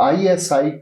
ISI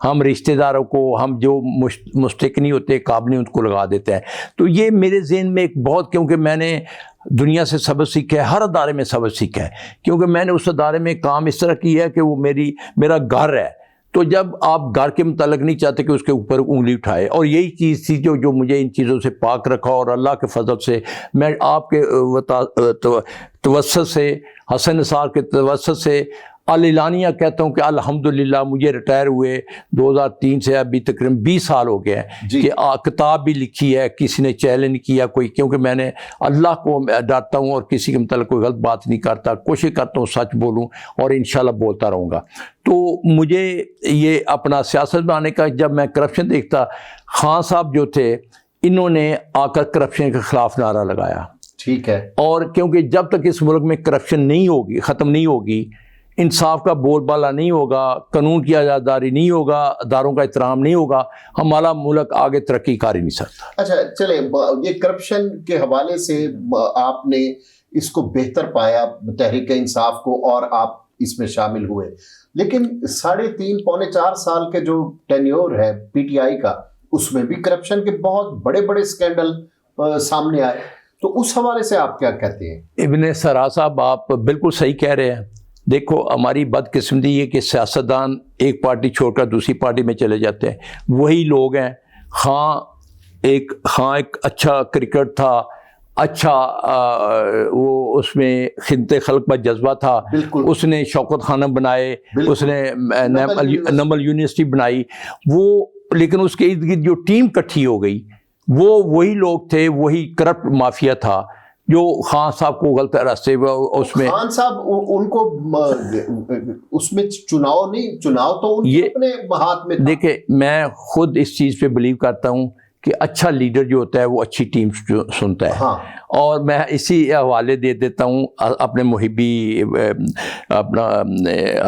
ہم رشتہ داروں کو ہم جو مستحق نہیں ہوتے قابل نہیں ان کو لگا دیتے ہیں. تو یہ میرے ذہن میں ایک بہت, کیونکہ میں نے دنیا سے سبق سیکھا ہے, ہر ادارے میں سبق سیکھا ہے, کیونکہ میں نے اس ادارے میں کام اس طرح کیا ہے کہ وہ میرا گھر ہے. تو جب آپ گھر کے متعلق نہیں چاہتے کہ اس کے اوپر انگلی اٹھائے, اور یہی چیز تھی جو مجھے ان چیزوں سے پاک رکھا, اور اللہ کے فضل سے میں آپ کے توسط سے, حسن نثار کے توسط سے اعلانیہ کہتا ہوں کہ الحمدللہ مجھے ریٹائر ہوئے 2003 سے ابھی تقریباً 20 سال ہو گئے ہیں کہ کتاب بھی لکھی ہے, کسی نے چیلنج کیا کوئی, کیونکہ میں نے اللہ کو ڈانٹتا ہوں اور کسی کے متعلق کوئی غلط بات نہیں کرتا, کوشش کرتا ہوں سچ بولوں اور انشاءاللہ بولتا رہوں گا. تو مجھے یہ اپنا سیاست میں آنے کا, جب میں کرپشن دیکھتا, خان صاحب جو تھے انہوں نے آ کر کرپشن کے خلاف نعرہ لگایا. ٹھیک ہے. اور کیونکہ جب تک اس ملک میں کرپشن نہیں ہوگی, ختم نہیں ہوگی, انصاف کا بول بالا نہیں ہوگا, قانون کی آزاداری نہیں ہوگا, اداروں کا احترام نہیں ہوگا, ہمارا ملک آگے ترقی کر ہی نہیں سکتا. اچھا چلیں, یہ کرپشن کے حوالے سے آپ نے اس کو بہتر پایا تحریک انصاف کو, اور آپ اس میں شامل ہوئے, لیکن 3.5 پونے 4 سال کے جو ٹینیور ہے پی ٹی آئی کا, اس میں بھی کرپشن کے بہت بڑے بڑے اسکینڈل سامنے آئے. تو اس حوالے سے آپ کیا کہتے ہیں؟ ابن سرا صاحب آپ بالکل صحیح کہہ رہے ہیں. دیکھو ہماری بدقسمتی یہ کہ سیاستدان ایک پارٹی چھوڑ کر دوسری پارٹی میں چلے جاتے ہیں. وہی لوگ ہیں, خان ایک اچھا کرکٹ تھا, اچھا وہ اس میں خدمت خلق پر جذبہ تھا, اس نے شوکت خانم بنائے, اس نے نمل یونیورسٹی بنائی, وہ لیکن اس کے ارد گرد جو ٹیم کٹھی ہو گئی وہ وہی لوگ تھے, وہی کرپٹ مافیا تھا جو خان صاحب کو غلط راستے اس میں. خان صاحب ان کو اس میں چناؤ تو ان کے اپنے ہاتھ میں تھا. دیکھیں میں خود اس چیز پہ بلیو کرتا ہوں کہ اچھا لیڈر جو ہوتا ہے وہ اچھی ٹیم سنتا ہے. اور میں اسی حوالے دے دیتا ہوں اپنے محبی اپنا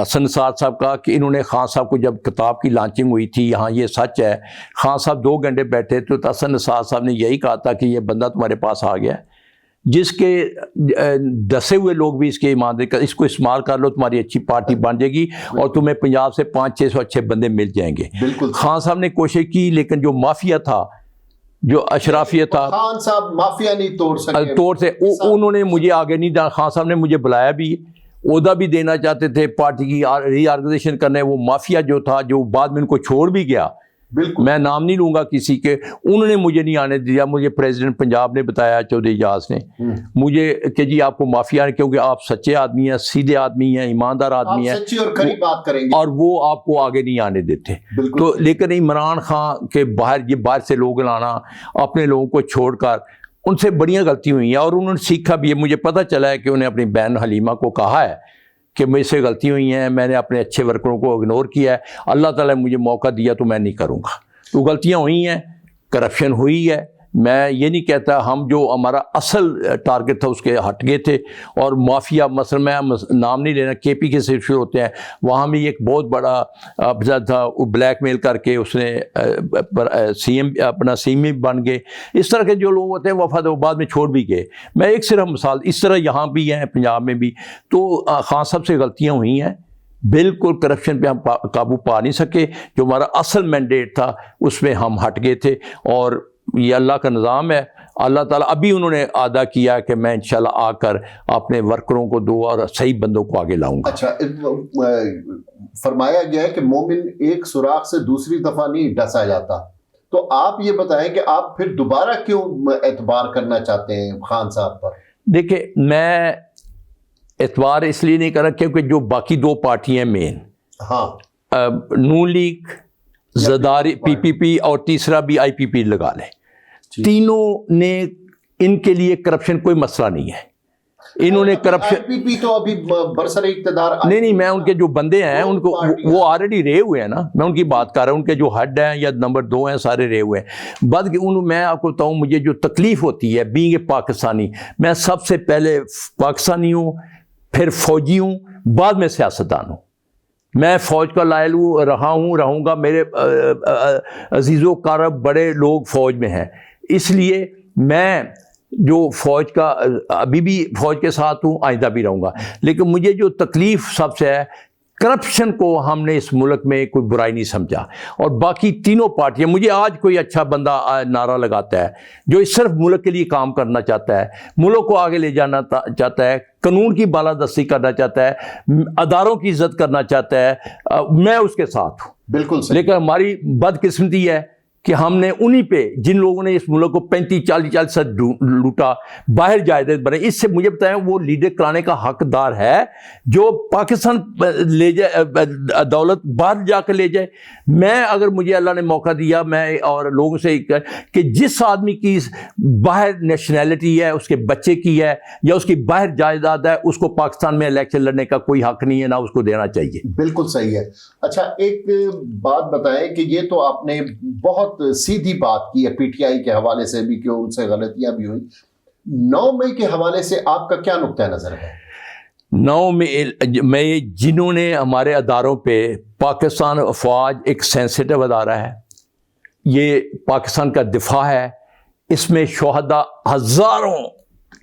حسن نثار صاحب کا, کہ انہوں نے خان صاحب کو جب کتاب کی لانچنگ ہوئی تھی, یہاں یہ سچ ہے, خان صاحب 2 گھنٹے بیٹھے تو حسن نثار صاحب نے یہی کہا تھا کہ یہ بندہ تمہارے پاس آ گیا, جس کے دسے ہوئے لوگ بھی اس کے ایمانداری کا اس کو استعمال کر لو, تمہاری اچھی پارٹی بن جائے گی اور تمہیں پنجاب سے 500-600 اچھے بندے مل جائیں گے. خان صاحب نے کوشش کی, لیکن جو مافیا تھا, جو اشرافیہ تھا, خان صاحب مافیا نہیں توڑ سے انہوں نے مجھے آگے نہیں ڈالا. خان صاحب نے مجھے بلایا بھی, عہدہ بھی دینا چاہتے تھے, پارٹی کی ری آرگنائزیشن کرنے, وہ مافیا جو تھا جو بعد میں ان کو چھوڑ بھی گیا, میں نام نہیں لوں گا کسی کے, انہوں نے مجھے نہیں آنے دیا. مجھے پریزیڈنٹ پنجاب نے بتایا, چودھری اجاز نے مجھے, کہ جی آپ کو مافیا, کیونکہ آپ سچے آدمی ہیں, سیدھے آدمی ہیں, ایماندار آدمی ہیں, سچی اور کڑی بات کریں گے, اور وہ آپ کو آگے نہیں آنے دیتے. تو لیکن عمران خان کے باہر سے لوگ لانا, اپنے لوگوں کو چھوڑ کر, ان سے بڑیاں غلطی ہوئی ہیں, اور انہوں نے سیکھا بھی ہے. مجھے پتہ چلا ہے کہ انہیں اپنی بہن حلیمہ کو کہا ہے کہ مجھ سے غلطی ہوئی ہیں, میں نے اپنے اچھے ورکروں کو اگنور کیا ہے, اللہ تعالیٰ نے مجھے موقع دیا تو میں نہیں کروں گا. تو غلطیاں ہوئی ہیں, کرپشن ہوئی ہے, میں یہ نہیں کہتا. ہم جو ہمارا اصل ٹارگٹ تھا اس کے ہٹ گئے تھے, اور مافیا مثلا میں نام نہیں لینا, کے پی کے سے شروع ہوتے ہیں, وہاں بھی ایک بہت بڑا افسر تھا, وہ بلیک میل کر کے اس نے اپنا سی ایم بن گئے. اس طرح کے جو لوگ ہوتے ہیں وفاد وہ بعد میں چھوڑ بھی گئے. میں ایک صرف مثال, اس طرح یہاں بھی ہیں پنجاب میں بھی. تو خان صاحب سے غلطیاں ہوئی ہیں, بالکل کرپشن پہ ہم قابو پا نہیں سکے. جو ہمارا اصل مینڈیٹ تھا اس میں ہم ہٹ گئے تھے, اور یہ اللہ کا نظام ہے. اللہ تعالیٰ ابھی انہوں نے عادہ کیا کہ میں انشاءاللہ آ کر اپنے ورکروں کو دو اور صحیح بندوں کو آگے لاؤں گا. اچھا, فرمایا گیا ہے کہ مومن ایک سوراخ سے دوسری دفعہ نہیں ڈسا جاتا, تو آپ یہ بتائیں کہ آپ پھر دوبارہ کیوں اعتبار کرنا چاہتے ہیں خان صاحب پر؟ دیکھیں میں اعتبار اس لیے نہیں کر رہا کیونکہ جو باقی 2 پارٹیاں مین, نون لیگ, زرداری, پی پی پی, اور تیسرا بھی آئی پی پی لگا لیں, تینوں نے, ان کے لیے کرپشن کوئی مسئلہ نہیں ہے. انہوں نے کرپشن, آئی پی پی تو ابھی برسر اقتدار, نہیں میں ان کے جو بندے ہیں ان کو وہ آلریڈی رہے ہوئے ہیں نا, میں ان کی بات کر رہا ہوں. ان کے جو ہیڈ ہیں یا نمبر 2 ہیں سارے رہے ہوئے ہیں. بعد میں آپ کو بتاؤں, مجھے جو تکلیف ہوتی ہے بینگ اے پاکستانی, میں سب سے پہلے پاکستانی ہوں, پھر فوجی ہوں, بعد میں سیاستدان ہوں. میں فوج کا لائل رہوں گا. میرے عزیز و اقارب بڑے لوگ فوج میں ہیں, اس لیے میں جو فوج کا ابھی بھی فوج کے ساتھ ہوں, آئندہ بھی رہوں گا. لیکن مجھے جو تکلیف سب سے ہے کرپشن کو ہم نے اس ملک میں کوئی برائی نہیں سمجھا. اور باقی تینوں پارٹیاں, مجھے آج کوئی اچھا بندہ نعرہ لگاتا ہے جو صرف ملک کے لیے کام کرنا چاہتا ہے, ملک کو آگے لے جانا چاہتا ہے, قانون کی بالادستی کرنا چاہتا ہے, اداروں کی عزت کرنا چاہتا ہے, میں اس کے ساتھ ہوں. بالکل صحیح. لیکن ہماری بدقسمتی ہے کہ ہم نے انہی پہ, جن لوگوں نے اس ملک کو 35-40 سال لوٹا, باہر جائیداد بنے. اس سے مجھے بتائیں وہ لیڈر کرانے کا حقدار ہے جو پاکستان لے جائے, دولت باہر جا کے لے جائے. میں اگر مجھے اللہ نے موقع دیا, میں اور لوگوں سے کہ جس آدمی کی باہر نیشنلٹی ہے, اس کے بچے کی ہے یا اس کی باہر جائیداد ہے, اس کو پاکستان میں الیکشن لڑنے کا کوئی حق نہیں ہے, نہ اس کو دینا چاہیے. بالکل صحیح ہے. اچھا ایک بات بتائیں کہ یہ تو آپ نے بہت سیدھی بات کی ہے پی ٹی آئی کے حوالے سے بھی کہ ان سے غلطیاں بھی ہوئی. 9 مئی کے حوالے سے آپ کا کیا نقطہ نظر ہے؟ 9 مئی جنہوں نے ہمارے اداروں پہ, پاکستان فوج ایک سینسیٹیو ادارہ ہے, یہ پاکستان کا دفاع ہے, اس میں شہداء ہزاروں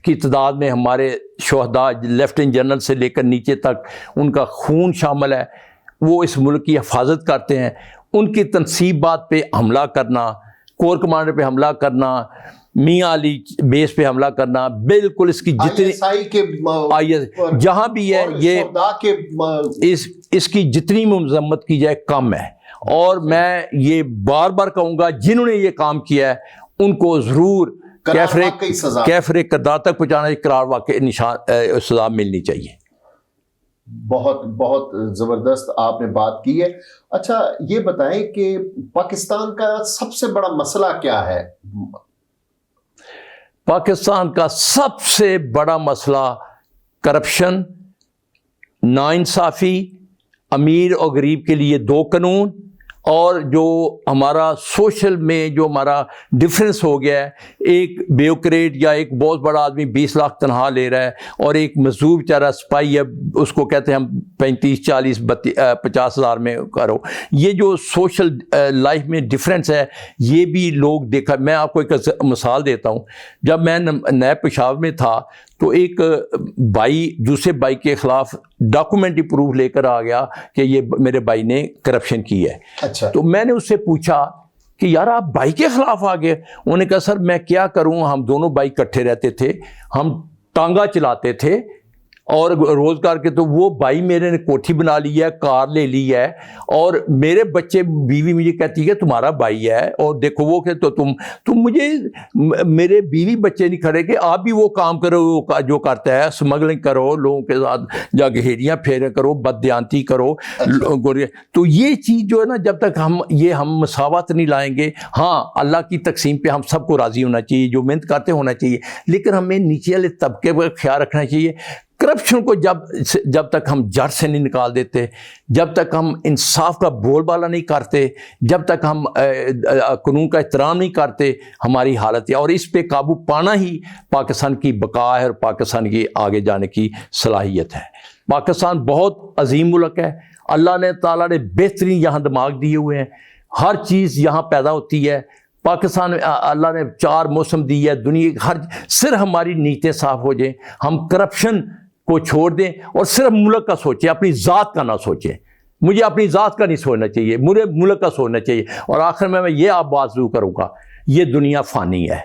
کی تعداد میں ہمارے شہداء لیفٹیننٹ جنرل سے لے کر نیچے تک ان کا خون شامل ہے, وہ اس ملک کی حفاظت کرتے ہیں. ان کی تنصیبات پہ حملہ کرنا, کور کمانڈر پہ حملہ کرنا, میاں علی بیس پہ حملہ کرنا, بالکل اس کی جتنی جہاں بھی ہے یہ اس کی جتنی مذمت کی جائے کم ہے. اور میں یہ بار بار کہوں گا جنہوں نے یہ کام کیا ہے ان کو ضرور کیفر کردار تک پہنچانا, قرار واقع نشان سزا ملنی چاہیے. بہت بہت زبردست آپ نے بات کی ہے. اچھا یہ بتائیں کہ پاکستان کا سب سے بڑا مسئلہ کیا ہے؟ پاکستان کا سب سے بڑا مسئلہ کرپشن, ناانصافی, امیر اور غریب کے لیے 2 قانون, اور جو ہمارا سوشل میں جو ہمارا ڈفرینس ہو گیا ہے, ایک بیوکریٹ یا ایک بہت بڑا آدمی 20 لاکھ تنخواہ لے رہا ہے اور ایک مزدور بیچارہ سپاہی ہے, اس کو کہتے ہیں ہم 35-40-50 ہزار میں کرو. یہ جو سوشل لائف میں ڈفرینس ہے یہ بھی لوگ دیکھا. میں آپ کو ایک مثال دیتا ہوں. جب میں نئے پشاور میں تھا تو ایک بھائی دوسرے بھائی کے خلاف ڈاکومنٹری پروف لے کر آ گیا کہ یہ میرے بھائی نے کرپشن کی ہے. اچھا. تو میں نے اس سے پوچھا کہ یار آپ بھائی کے خلاف آ گئے. انہوں نے کہا سر میں کیا کروں, ہم دونوں بھائی اکٹھے رہتے تھے, ہم ٹانگا چلاتے تھے اور روزگار کے, تو وہ بھائی میرے نے کوٹھی بنا لی ہے, کار لے لی ہے, اور میرے بچے, بیوی مجھے کہتی ہے تمہارا بھائی ہے اور دیکھو وہ کہ تو تم مجھے, میرے بیوی بچے نہیں کھڑے کہ آپ بھی وہ کام کرو جو کرتا ہے, اسمگلنگ کرو, لوگوں کے ساتھ جا کے ہیڑیاں پھیرے کرو, بددیانتی کرو. تو یہ چیز جو ہے نا, جب تک ہم مساوات نہیں لائیں گے, ہاں اللہ کی تقسیم پہ ہم سب کو راضی ہونا چاہیے, جو محنت کرتے ہونا چاہیے, لیکن ہمیں نیچے والے طبقے پر خیال رکھنا چاہیے. کرپشن کو جب تک ہم جڑ سے نہیں نکال دیتے, جب تک ہم انصاف کا بول بالا نہیں کرتے, جب تک ہم قانون کا احترام نہیں کرتے, ہماری حالت ہے. اور اس پہ قابو پانا ہی پاکستان کی بقا ہے اور پاکستان کی آگے جانے کی صلاحیت ہے. پاکستان بہت عظیم ملک ہے. اللہ نے تعالیٰ نے بہترین یہاں دماغ دیے ہوئے ہیں, ہر چیز یہاں پیدا ہوتی ہے. پاکستان میں اللہ نے 4 موسم دی ہے. دنیا ہر صرف ہماری نیتیں صاف ہو جائیں, ہم کرپشن کو چھوڑ دیں اور صرف ملک کا سوچیں, اپنی ذات کا نہ سوچیں. مجھے اپنی ذات کا نہیں سوچنا چاہیے, مجھے ملک کا سوچنا چاہیے. اور آخر میں یہ آپ بات ضرور کروں گا, یہ دنیا فانی ہے,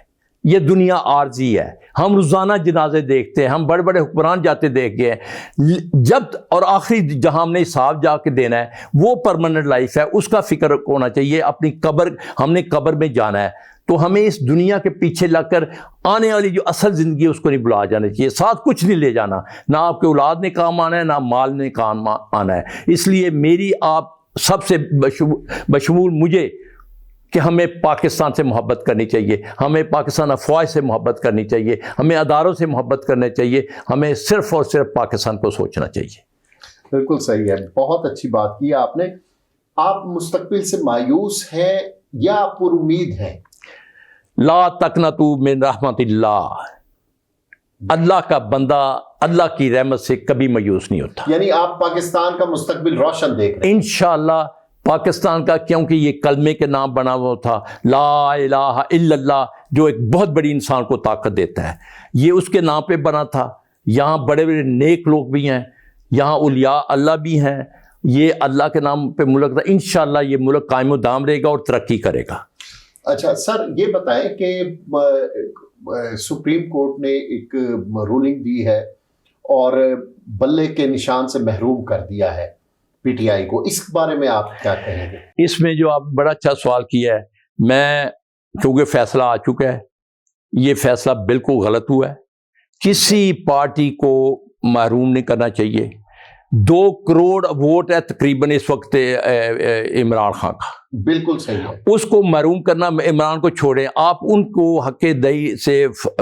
یہ دنیا عارضی ہے. ہم روزانہ جنازے دیکھتے ہیں, ہم بڑے بڑے حکمران جاتے دیکھ گئے ہیں, اور آخری جہاں ہم نے حساب جا کے دینا ہے وہ پرماننٹ لائف ہے, اس کا فکر ہونا چاہیے. اپنی قبر, ہم نے قبر میں جانا ہے, تو ہمیں اس دنیا کے پیچھے لگ کر آنے والی جو اصل زندگی ہے اس کو نہیں بلا جانا چاہیے. ساتھ کچھ نہیں لے جانا, نہ آپ کے اولاد نے کام آنا ہے, نہ مال نے کام آنا ہے. اس لیے میری آپ سب سے بشمول مجھے کہ ہمیں پاکستان سے محبت کرنی چاہیے, ہمیں پاکستان افواج سے محبت کرنی چاہیے, ہمیں اداروں سے محبت کرنا چاہیے, ہمیں صرف اور صرف پاکستان کو سوچنا چاہیے. بالکل صحیح ہے, بہت اچھی بات کی آپ نے. آپ مستقبل سے مایوس ہیں یا پر امید ہیں؟ لا تقنطوا من رحمت اللہ. اللہ کا بندہ اللہ کی رحمت سے کبھی مایوس نہیں ہوتا. یعنی آپ پاکستان کا مستقبل روشن دیکھ رہے ہیں؟ انشاءاللہ پاکستان کا, کیونکہ یہ کلمے کے نام بنا ہوا تھا, لا الہ الا اللہ, جو ایک بہت بڑی انسان کو طاقت دیتا ہے, یہ اس کے نام پہ بنا تھا. یہاں بڑے بڑے نیک لوگ بھی ہیں, یہاں اولیاء اللہ بھی ہیں, یہ اللہ کے نام پہ ملک تھا، انشاءاللہ یہ ملک قائم و دام رہے گا اور ترقی کرے گا۔ اچھا سر، یہ بتائیں کہ سپریم کورٹ نے ایک رولنگ دی ہے اور بلے کے نشان سے محروم کر دیا ہے پی ٹی آئی کو، اس بارے میں آپ کیا کہیں گے؟ اس میں جو آپ بڑا اچھا سوال کیا ہے، میں چونکہ فیصلہ آ چکا ہے، یہ فیصلہ بالکل غلط ہوا ہے، کسی پارٹی کو محروم نہیں کرنا چاہیے۔ 2 کروڑ ووٹ ہے تقریباً اس وقت عمران خان کا، بالکل صحیح ہے۔ اس کو محروم کرنا، عمران کو چھوڑیں، آپ ان کو حق دہی سے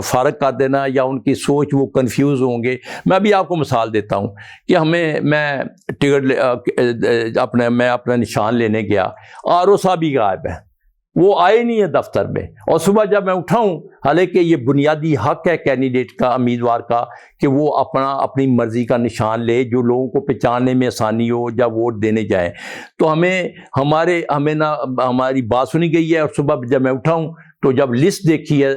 فارغ کر دینا یا ان کی سوچ وہ کنفیوز ہوں گے۔ میں ابھی آپ کو مثال دیتا ہوں کہ میں ٹکٹ اپنا نشان لینے گیا، RO صاحب ہی غائب ہے، وہ آئے نہیں ہے دفتر میں، اور صبح جب میں اٹھاؤں، حالانکہ یہ بنیادی حق ہے کینڈیڈیٹ کا، امیدوار کا، کہ وہ اپنی مرضی کا نشان لے جو لوگوں کو پہچاننے میں آسانی ہو جب ووٹ دینے جائیں، تو ہماری بات سنی گئی ہے، اور صبح جب میں اٹھاؤں تو جب لسٹ دیکھی ہے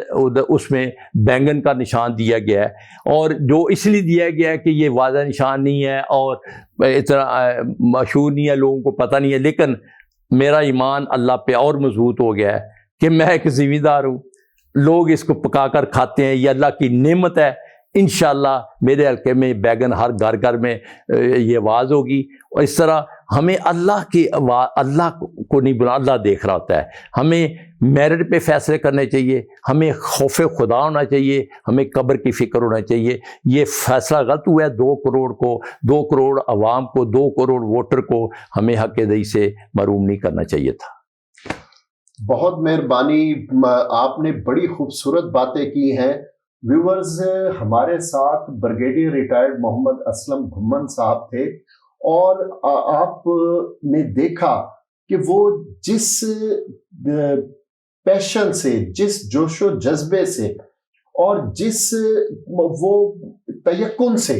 اس میں بینگن کا نشان دیا گیا ہے، اور جو اس لیے دیا گیا ہے کہ یہ واضح نشان نہیں ہے اور اتنا مشہور نہیں ہے، لوگوں کو پتہ نہیں ہے، لیکن میرا ایمان اللہ پہ اور مضبوط ہو گیا ہے کہ میں ایک ذمہ دار ہوں، لوگ اس کو پکا کر کھاتے ہیں، یہ اللہ کی نعمت ہے۔ انشاءاللہ میرے حلقے میں بیگن ہر گھر میں یہ آواز ہوگی، اور اس طرح ہمیں اللہ کو نہیں بنا، اللہ دیکھ رہا ہوتا ہے، ہمیں میرٹ پہ فیصلے کرنے چاہیے، ہمیں خوف خدا ہونا چاہیے، ہمیں قبر کی فکر ہونا چاہیے۔ یہ فیصلہ غلط ہوا ہے، 2 کروڑ عوام کو، 2 کروڑ ووٹر کو ہمیں حق دہی سے محروم نہیں کرنا چاہیے تھا۔ بہت مہربانی، آپ نے بڑی خوبصورت باتیں کی ہیں۔ ویورز، ہمارے ساتھ بریگیڈیئر ریٹائرڈ محمد اسلم گھمن صاحب تھے، اور آپ نے دیکھا کہ وہ جس پیشن سے، جس جوش و جذبے سے اور جس وہ تیقن سے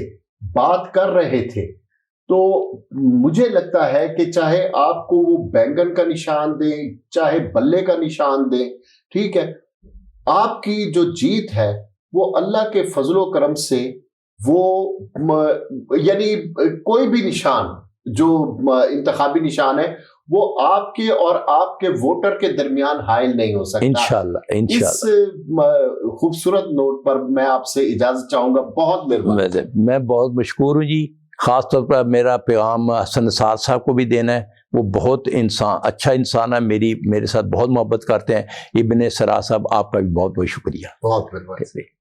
بات کر رہے تھے، تو مجھے لگتا ہے کہ چاہے آپ کو وہ بینگن کا نشان دیں، چاہے بلے کا نشان دیں، ٹھیک ہے، آپ کی جو جیت ہے وہ اللہ کے فضل و کرم سے، وہ یعنی کوئی بھی نشان جو انتخابی نشان ہے وہ آپ کے اور آپ کے ووٹر کے درمیان حائل نہیں ہو سکتا۔ انشاءاللہ اس خوبصورت نوٹ پر میں آپ سے اجازت چاہوں گا۔ بہت مہربانی۔ میں بہت مشکور ہوں جی، خاص طور پر میرا پیغام حسن نثار صاحب کو بھی دینا ہے، وہ بہت اچھا انسان ہے، میرے ساتھ بہت محبت کرتے ہیں۔ ابن سرا صاحب، آپ کا بھی بہت بہت شکریہ۔ بہت مہربانی۔